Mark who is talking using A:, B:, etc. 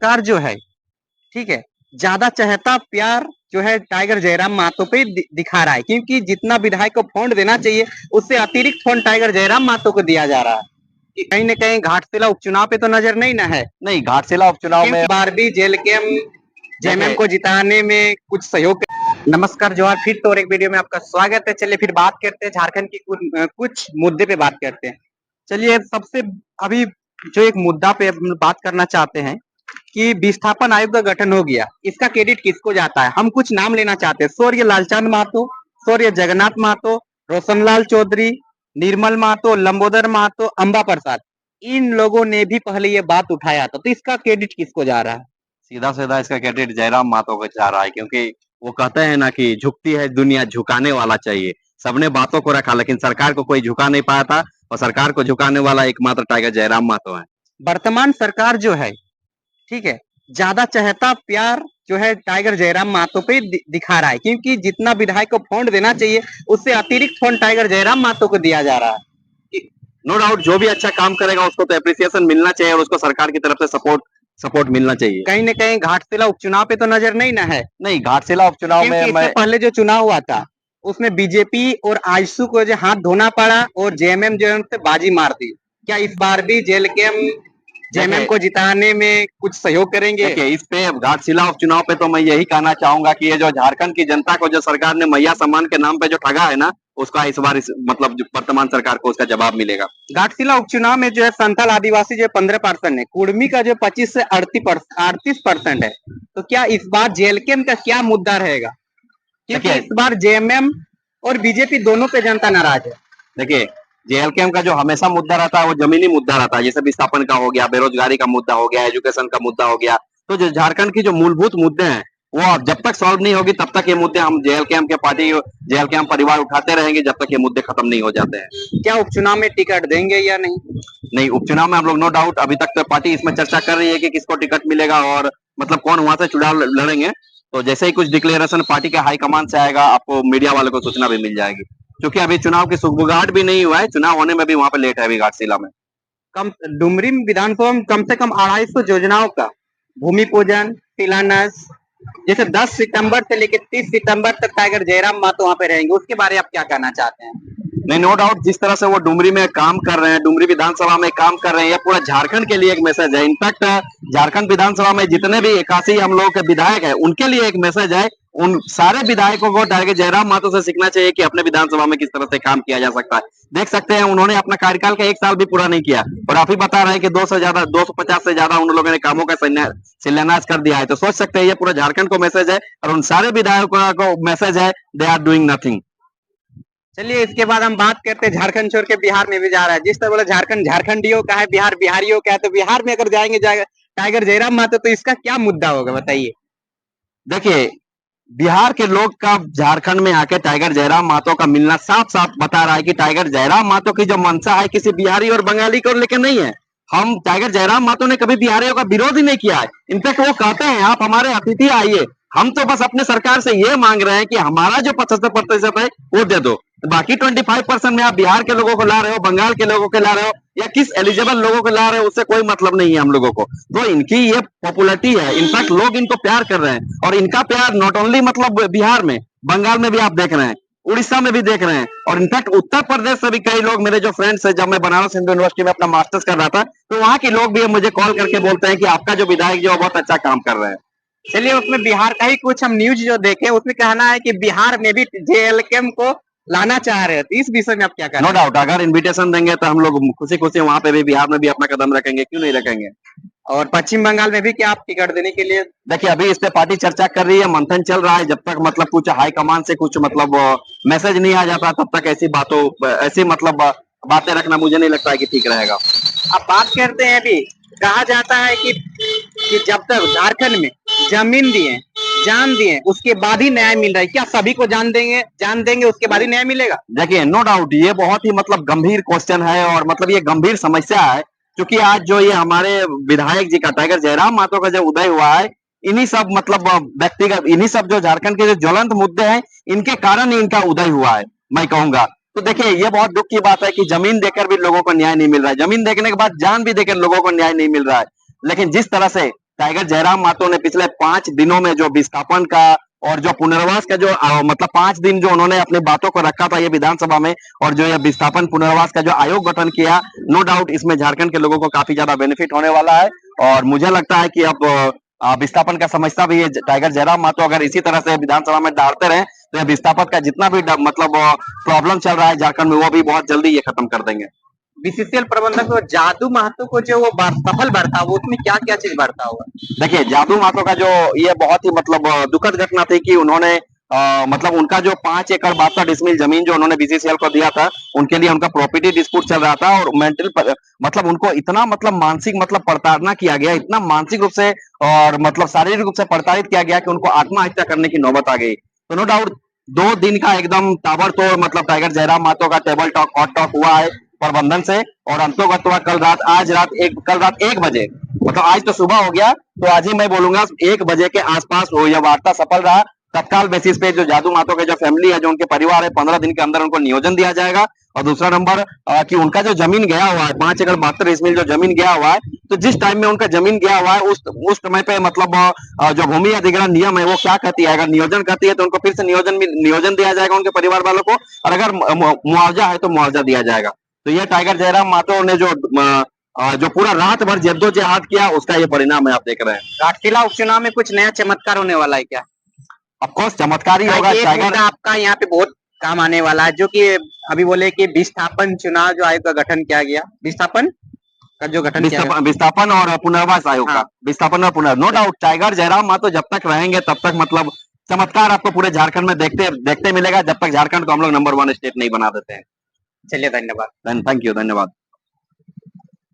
A: सरकार जो है, ठीक है, ज्यादा चहेता प्यार जो है टाइगर जयराम मातो पे दिखा रहा है, क्योंकि जितना विधायक को फंड देना चाहिए उससे अतिरिक्त फंड टाइगर जयराम मातो को दिया जा रहा है। कि कहीं न कहीं घाटशिला उपचुनाव पे तो नजर नहीं ना है।
B: नहीं, घाटशिला उपचुनाव में
A: बार भी जेल के हम जेएमएम को जिताने में कुछ सहयोग। नमस्कार जोहार, फिर तो और एक वीडियो में आपका स्वागत है। चलिए फिर बात करते हैं झारखंड की कुछ मुद्दे पे बात करते हैं। चलिए सबसे अभी जो एक मुद्दा पे बात करना चाहते हैं कि विस्थापन आयोग का गठन हो गया, इसका क्रेडिट किसको जाता है? हम कुछ नाम लेना चाहते हैं। स्वर्गीय लालचंद महतो, स्वर्गीय जगन्नाथ महतो, रोशनलाल चौधरी, निर्मल महतो, लंबोदर महतो, अंबा प्रसाद, इन लोगों ने भी पहले ये बात उठाया था, तो इसका क्रेडिट किसको जा रहा है?
B: सीधा सीधा इसका क्रेडिट जयराम महतो को जा रहा है, क्योंकि वो कहते हैं ना कि झुकती है दुनिया, झुकाने वाला चाहिए। सबने बातों को रखा, लेकिन सरकार को कोई झुका नहीं पाया था, और सरकार को झुकाने वाला एकमात्र टाइगर जयराम महतो है।
A: वर्तमान सरकार जो है, ठीक है, ज्यादा चहेता प्यार जो है टाइगर जयराम महतो पे दिखा रहा है, क्योंकि जितना विधायक को फंड देना चाहिए उससे अतिरिक्त फंड टाइगर जयराम महतो को दिया जा रहा है।
B: नो डाउट, जो भी अच्छा काम करेगा उसको तो एप्रिसिएशन मिलना चाहिए, और उसको सरकार की तरफ से सपोर्ट मिलना चाहिए।
A: कहीं न कहीं घाटशिला उपचुनाव पे तो नजर नहीं ना है।
B: नहीं, घाटशिला उपचुनाव में
A: इससे पहले जो चुनाव हुआ था उसमें बीजेपी और आजसू को जो हाथ धोना पड़ा और जेएमएम जो है बाजी मार दी। क्या इस बार भी जेल के हम जेएमएम को जिताने में कुछ सहयोग करेंगे?
B: देखिए, इस पे घाटशिला उपचुनाव पे तो मैं यही कहना चाहूंगा कि ये जो झारखंड की जनता को जो सरकार ने मैया सम्मान के नाम पे जो ठगा है ना, उसका इस बार मतलब वर्तमान सरकार को उसका जवाब मिलेगा।
A: घाटशिला उपचुनाव में जो है संथाल आदिवासी जो 15% है, कुर्मी का जो 25 से 38% है, तो क्या इस बार जेएलकेएम का क्या मुद्दा रहेगा? क्योंकि इस बार जेएमएम और बीजेपी दोनों पे जनता नाराज है।
B: देखिए, जेएलकेएम का जो हमेशा मुद्दा रहता है वो जमीनी मुद्दा रहता है, जैसे विस्थापन का हो गया, बेरोजगारी का मुद्दा हो गया, एजुकेशन का मुद्दा हो गया। तो जो झारखंड की जो मूलभूत मुद्दे हैं वो जब तक सॉल्व नहीं होगी तब तक ये मुद्दे हम जेएलकेएम के पार्टी, जेएलकेएम परिवार उठाते रहेंगे जब तक ये मुद्दे खत्म नहीं हो जाते हैं।
A: क्या उपचुनाव में टिकट देंगे या नहीं?
B: नहीं, उपचुनाव में हम लोग नो डाउट अभी तक तो पार्टी इसमें चर्चा कर रही है कि किसको टिकट मिलेगा और मतलब कौन वहां से चुनाव लड़ेंगे। तो जैसे ही कुछ डिक्लेरेशन पार्टी के हाईकमान से आएगा, आपको मीडिया वालों को सूचना भी मिल जाएगी, क्योंकि अभी चुनाव की सुगबुगाहट भी नहीं हुआ है, चुनाव होने में भी वहां पे लेट है अभी घाटशिला में।
A: डुमरी विधानसभा में कम से कम 250 योजनाओं का भूमि पूजन, शिलान्यास, जैसे 10 सितंबर से लेकर 30 सितंबर तक टाइगर जयराम महतो वहां पे रहेंगे, उसके बारे में आप क्या कहना चाहते हैं?
B: नहीं, नो डाउट, जिस तरह से वो डुमरी में काम कर रहे हैं, डुमरी विधानसभा में काम कर रहे हैं, ये पूरा झारखंड के लिए एक मैसेज है। इनफैक्ट झारखंड विधानसभा में जितने भी 81 हम लोगों के विधायक हैं उनके लिए एक मैसेज है। उन सारे विधायकों को टाइगर जयराम महतो से सीखना चाहिए कि अपने विधानसभा में किस तरह से काम किया जा सकता है। देख सकते हैं उन्होंने अपना कार्यकाल का 1 साल भी पूरा नहीं किया, और आप ही बता रहे हैं कि 250 से ज्यादा उन लोगों ने कामों का शिलान्यास कर दिया है। तो सोच सकते हैं ये पूरा झारखंड को मैसेज है, और उन सारे विधायकों को मैसेज है, दे आर डूइंग नथिंग।
A: चलिए इसके बाद हम बात करते हैं, झारखंड छोड़ के बिहार में भी जा रहा है। जिस तरह बोला झारखंड झारखंडियों का है, बिहार बिहारियों का है, तो बिहार में अगर जाएंगे टाइगर जयराम महतो तो इसका क्या मुद्दा होगा, बताइए।
B: देखिए, बिहार के लोग का झारखंड में आके टाइगर जयराम महतो का मिलना साफ साफ बता रहा है कि टाइगर जयराम महतो की जो मंशा है किसी बिहारी और बंगाली को लेकर नहीं है। हम टाइगर जयराम महतो ने कभी बिहारियों का विरोध ही नहीं किया है। इनफैक्ट वो कहते हैं आप हमारे अतिथि आइए, हम तो बस अपने सरकार से ये मांग रहे हैं कि हमारा जो 75% है वो दे दो, बाकी 25% में आप बिहार के लोगों को ला रहे हो, बंगाल के लोगों को ला रहे हो, या किस एलिजिबल लोगों को ला रहे हो, उससे कोई मतलब नहीं है हम लोगों को। तो इनकी ये पॉपुलरिटी है, इनफैक्ट लोग इनको प्यार कर रहे हैं, और इनका प्यार नॉट ओनली मतलब बिहार में, बंगाल में भी आप देख रहे हैं, उड़ीसा में भी देख रहे हैं, और इनफैक्ट उत्तर प्रदेश से भी कई लोग, मेरे जो फ्रेंड्स है, जब मैं बनारस हिंदू यूनिवर्सिटी में अपना मास्टर्स कर रहा था तो वहां के लोग भी मुझे कॉल करके बोलते हैं कि आपका जो विधायक जो बहुत अच्छा काम कर रहे हैं।
A: चलिए उसमें बिहार का ही कुछ हम न्यूज जो देखे, उसमें कहना है कि बिहार में भी जेएलकेएम को लाना चाह रहे हैं, तो इस विषय में आप क्या कहना?
B: नो डाउट, अगर इन्विटेशन देंगे तो हम लोग खुशी खुशी वहां पे भी, बिहार में भी अपना कदम रखेंगे, क्यों नहीं रखेंगे।
A: और पश्चिम बंगाल में भी क्या आप टिकट देने के लिए?
B: देखिए, अभी इस पे पार्टी चर्चा कर रही है, मंथन चल रहा है, जब तक मतलब कुछ हाईकमान से कुछ मतलब मैसेज नहीं आ जाता तब तक ऐसी मतलब बातें रखना मुझे नहीं लगता है कि ठीक रहेगा।
A: अब बात करते हैं, अभी कहा जाता है कि जब तक झारखंड में जमीन दिए, जान दिए, उसके बाद ही न्याय मिल रहा है, क्या सभी को जान देंगे उसके बाद ही न्याय मिलेगा?
B: देखिए, नो डाउट, ये बहुत ही मतलब गंभीर क्वेश्चन है, और मतलब ये गंभीर समस्या है, क्योंकि आज जो ये हमारे विधायक जी का टाइगर जयराम महतो का जो उदय हुआ है, इन्हीं सब मतलब व्यक्तिगत, इन्हीं सब जो झारखंड के जो ज्वलंत मुद्दे हैं, इनके कारण ही इनका उदय हुआ है, मैं कहूंगा। तो देखिए, ये बहुत दुख की बात है कि जमीन देकर भी लोगों को न्याय नहीं मिल रहा है, जमीन देखने के बाद जान भी देकर लोगों को न्याय नहीं मिल रहा है। लेकिन जिस तरह से टाइगर जयराम मातो ने पिछले 5 दिनों में जो विस्थापन का और जो पुनर्वास का जो मतलब 5 दिन जो उन्होंने अपनी बातों को रखा था ये विधानसभा में, और जो ये विस्थापन पुनर्वास का जो आयोग गठन किया, नो डाउट इसमें झारखंड के लोगों को काफी ज्यादा बेनिफिट होने वाला है। और मुझे लगता है कि अब विस्थापन का समस्या भी ये टाइगर जयराम मातो अगर इसी तरह से विधानसभा में डालते रहे तो ये विस्थापन का जितना भी मतलब प्रॉब्लम चल रहा है झारखंड में वो भी बहुत जल्दी ये खत्म कर देंगे।
A: बीसीसीएल प्रबंधक को जादू महतो को जो वो सफल बढ़ता वो उसमें क्या क्या चीज बढ़ता होगा?
B: देखिए जादू महतो का जो ये बहुत ही मतलब दुखद घटना थी कि उन्होंने मतलब उनका जो 5 एकड़ 62 डिसमिल जमीन जो उन्होंने बीसीसीएल को दिया था, उनके लिए उनका प्रॉपर्टी डिस्प्यूट चल रहा था और मेंटल मतलब उनको इतना मतलब मानसिक मतलब प्रताड़ना किया गया, इतना मानसिक रूप से और मतलब शारीरिक रूप से प्रताड़ित किया गया कि उनको आत्महत्या करने की नौबत आ गई। तो नो डाउट 2 दिन का एकदम ताबड़तोड़ मतलब टाइगर जयराम मातो का टेबल टॉक हॉट टॉक हुआ है प्रबंधन से, और अंतोगत हुआ कल रात 1 बजे, मतलब आज तो सुबह हो गया तो आज ही मैं बोलूंगा 1 बजे के आसपास हो यह वार्ता सफल रहा। तत्काल बेसिस पे जो जादू मातो के जो फैमिली है, जो उनके परिवार है, 15 दिन के अंदर उनको नियोजन दिया जाएगा। और दूसरा नंबर कि उनका जो जमीन गया हुआ है 5 एकड़ 72 डिसमिल जो जमीन गया हुआ है, तो जिस टाइम में उनका जमीन गया हुआ है उस समय पे मतलब जो भूमि अधिग्रहण नियम है वो क्या कहती है, अगर नियोजन कहती है तो उनको फिर से नियोजन दिया जाएगा उनके परिवार वालों को, और अगर मुआवजा है तो मुआवजा दिया जाएगा। तो ये टाइगर जयराम मातो ने जो पूरा रात भर जद्दोजहद किया उसका ये परिणाम है, आप देख रहे हैं।
A: घाटशिला उपचुनाव में कुछ नया चमत्कार होने वाला है क्या?
B: ऑफकोर्स चमत्कार ही होगा।
A: टाइगर आपका यहाँ पे बहुत काम आने वाला है, जो कि अभी बोले कि विस्थापन चुनाव जो आयोग का गठन किया गया, विस्थापन का जो गठन किया गया,
B: विस्थापन और पुनर्वास आयोग का विस्थापन और नो डाउट टाइगर जयराम मातो जब तक रहेंगे तब तक मतलब चमत्कार आपको पूरे झारखंड में देखते मिलेगा, जब तक झारखंड को हम लोग नंबर 1 स्टेट नहीं बना देते हैं।
A: चलिए धन्यवाद।
B: थैंक यू, धन्यवाद।